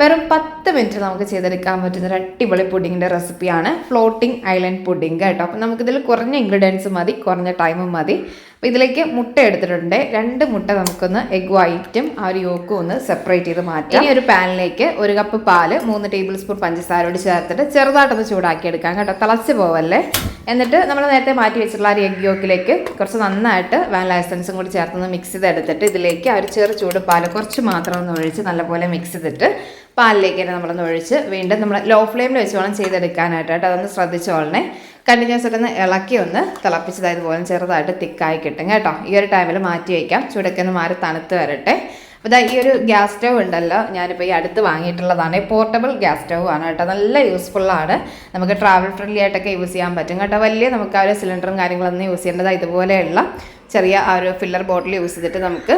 വെറും 10 മിനിറ്റ് നമുക്ക് ചെയ്തെടുക്കാൻ പറ്റുന്ന ഒരു അടിപൊളി പുഡിങ്ങിൻ്റെ റെസിപ്പിയാണ് ഫ്ലോട്ടിംഗ് ഐലൻഡ് പുഡിങ് കേട്ടോ. അപ്പം നമുക്കിതിൽ കുറഞ്ഞ ഇൻഗ്രീഡിയൻസ് മതി, കുറഞ്ഞ ടൈമും മതി. അപ്പോൾ ഇതിലേക്ക് മുട്ട എടുത്തിട്ടുണ്ട്. 2 മുട്ട നമുക്കൊന്ന് എഗ് വൈറ്റും ആ ഒരു യോക്കും ഒന്ന് സെപ്പറേറ്റ് ചെയ്ത് മാറ്റാം. ഇനി ഒരു പാനിലേക്ക് 1 കപ്പ് പാല് 3 ടേബിൾ സ്പൂൺ പഞ്ചസാരയോട് ചേർത്തിട്ട് ചെറുതായിട്ടൊന്ന് ചൂടാക്കി എടുക്കാം കേട്ടോ, തിളച്ച് പോവല്ലേ. എന്നിട്ട് നമ്മൾ നേരത്തെ മാറ്റി വെച്ചിട്ടുള്ള ആ എഗ് യോക്കിലേക്ക് കുറച്ച് നന്നായിട്ട് വാനില എസൻസും കൂടി ചേർത്തൊന്ന് മിക്സ് ചെയ്തെടുത്തിട്ട് ഇതിലേക്ക് ആ ഒരു ചെറു ചൂട് പാല് കുറച്ച് മാത്രം ഒന്ന് ഒഴിച്ച് നല്ലപോലെ മിക്സ് ചെയ്തിട്ട് പാലിലേക്ക് തന്നെ നമ്മളൊന്ന് ഒഴിച്ച് വീണ്ടും നമ്മൾ ലോ ഫ്ലെയിമിൽ വെച്ച് വേണം ചെയ്തെടുക്കാനായിട്ട് കേട്ടോ. അതൊന്ന് ശ്രദ്ധിച്ചോളണേ. കണ്ടിന്യൂസ് ആയിട്ട് ഒന്ന് ഇളക്കി ഒന്ന് തിളപ്പിച്ചതായത് പോലെ ചെറുതായിട്ട് തിക്കായി കിട്ടും കേട്ടോ. ഈ ഒരു ടൈമിൽ മാറ്റി വയ്ക്കാം, ചൂടൊക്കെ ഒന്ന് മാറി തണുത്ത് വരട്ടെ. അപ്പോൾ ഇതാ ഈ ഒരു ഗ്യാസ് സ്റ്റവ് ഉണ്ടല്ലോ, ഞാനിപ്പോൾ ഈ അടുത്ത് വാങ്ങിയിട്ടുള്ളതാണ്. പോർട്ടബിൾ ഗ്യാസ് സ്റ്റവ് ആണ് കേട്ടോ, നല്ല യൂസ്ഫുള്ളാണ്. നമുക്ക് ട്രാവൽ ഫ്രണ്ട്ലി ആയിട്ടൊക്കെ യൂസ് ചെയ്യാൻ പറ്റും കേട്ടോ. വലിയ നമുക്ക് ആ ഒരു സിലിണ്ടറും കാര്യങ്ങളൊന്നും യൂസ് ചെയ്യേണ്ടത്, ഇതുപോലെയുള്ള ചെറിയ ആ ഒരു ഫില്ലർ ബോട്ടിൽ യൂസ് ചെയ്തിട്ട് നമുക്ക്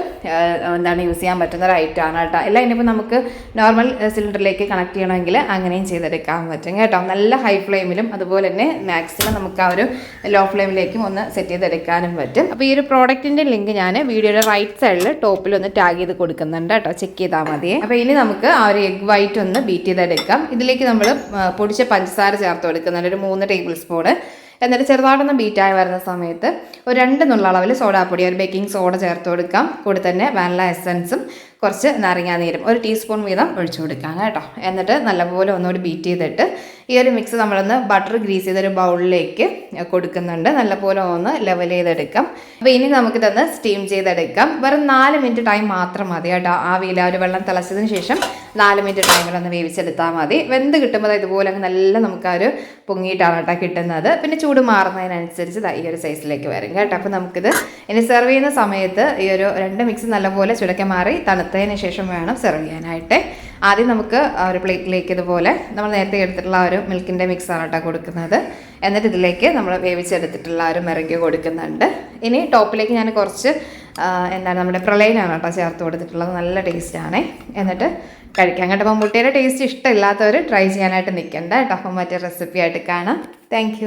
യൂസ് ചെയ്യാൻ പറ്റുന്ന ഒരു ഐറ്റമാണ് കേട്ടോ. അല്ല ഇനിയിപ്പോൾ നമുക്ക് നോർമൽ സിലിണ്ടറിലേക്ക് കണക്ട് ചെയ്യണമെങ്കിൽ അങ്ങനെയും ചെയ്തെടുക്കാൻ പറ്റും കേട്ടോ. നല്ല ഹൈ ഫ്ലെയിമിലും അതുപോലെ തന്നെ മാക്സിമം നമുക്ക് ആ ഒരു ലോ ഫ്ലെയിമിലേക്കും ഒന്ന് സെറ്റ് ചെയ്തെടുക്കാനും പറ്റും. അപ്പോൾ ഈ ഒരു പ്രോഡക്റ്റിൻ്റെ ലിങ്ക് ഞാൻ വീഡിയോയുടെ റൈറ്റ് സൈഡിൽ ടോപ്പിൽ ഒന്ന് ടാഗ് ചെയ്ത് കൊടുക്കുന്നുണ്ട് കേട്ടോ, ചെക്ക് ചെയ്താൽ മതിയേ. അപ്പോൾ ഇനി നമുക്ക് ആ ഒരു എഗ് വൈറ്റ് ഒന്ന് ബീറ്റ് ചെയ്തെടുക്കാം. ഇതിലേക്ക് നമ്മൾ പൊടിച്ച പഞ്ചസാര ചേർത്ത് കൊടുക്കുന്നുണ്ട്, ഒരു 3 ടേബിൾ സ്പൂണ്. എന്നിട്ട് ചെറുതായിട്ടൊന്ന് ബീറ്റായി വരുന്ന സമയത്ത് ഒരു 2 നുള്ള അളവിൽ സോഡാപ്പൊടി, ഒരു ബേക്കിംഗ് സോഡ ചേർത്ത് കൊടുക്കാം. കൂടെ തന്നെ വാനില എസൻസും കുറച്ച് നാരങ്ങാനീരും 1 ടീസ്പൂൺ വീതം ഒഴിച്ചു കൊടുക്കാം കേട്ടോ. എന്നിട്ട് നല്ലപോലെ ഒന്നുകൂടി ബീറ്റ് ചെയ്തിട്ട് ഈ ഒരു മിക്സ് നമ്മളൊന്ന് ബട്ടർ ഗ്രീസ് ചെയ്തൊരു ബൗളിലേക്ക് കൊടുക്കുന്നുണ്ട്. നല്ലപോലെ ഒന്ന് ലെവൽ ചെയ്തെടുക്കാം. അപ്പോൾ ഇനി നമുക്കിതൊന്ന് സ്റ്റീം ചെയ്തെടുക്കാം. വെറും 4 മിനിറ്റ് ടൈം മാത്രം മതി കേട്ടോ. ആവിയിൽ ആ ഒരു വെള്ളം തിളച്ചതിന് ശേഷം 4 മിനിറ്റ് ടൈമിലൊന്ന് വേവിച്ചെടുത്താൽ മതി. വെന്ത് കിട്ടുമ്പോൾ ഇതുപോലെ നല്ല നമുക്ക് ആ ഒരു പൊങ്ങിയിട്ടാണ് കേട്ടോ കിട്ടുന്നത്. പിന്നെ ചൂട് മാറുന്നതിനനുസരിച്ച് ഈ ഒരു സൈസിലേക്ക് വരും കേട്ടോ. അപ്പോൾ നമുക്കിത് ഇനി സെർവ് ചെയ്യുന്ന സമയത്ത് ഈ ഒരു 2 മിക്സ് നല്ലപോലെ ചുടക്കെ മാറി തണുത്തതിന് ശേഷം വേണം സെർവ് ചെയ്യാനായിട്ട്. ആദ്യം നമുക്ക് ആ ഒരു പ്ലേറ്റിലേക്ക് ഇതുപോലെ നമ്മൾ നേരത്തെ എടുത്തിട്ടുള്ള ആ ഒരു മിൽക്കിൻ്റെ മിക്സാണ് കേട്ടോ കൊടുക്കുന്നത്. എന്നിട്ട് ഇതിലേക്ക് നമ്മൾ വേവിച്ചെടുത്തിട്ടുള്ള ആ ഒരു മെറങ്കി കൊടുക്കുന്നുണ്ട്. ഇനി ടോപ്പിലേക്ക് ഞാൻ കുറച്ച് നമ്മുടെ പ്രളയനാണ് കേട്ടോ ചേർത്ത് കൊടുത്തിട്ടുള്ളത്, നല്ല ടേസ്റ്റാണ്. എന്നിട്ട് കഴിക്കാം കേട്ടോ. അപ്പം മുട്ടയുടെ ടേസ്റ്റ് ഇഷ്ടമില്ലാത്തവർ ട്രൈ ചെയ്യാനായിട്ട് നിൽക്കണ്ട കേട്ടോ. അപ്പം മറ്റേ റെസിപ്പി ആയിട്ട് കാണാം. താങ്ക്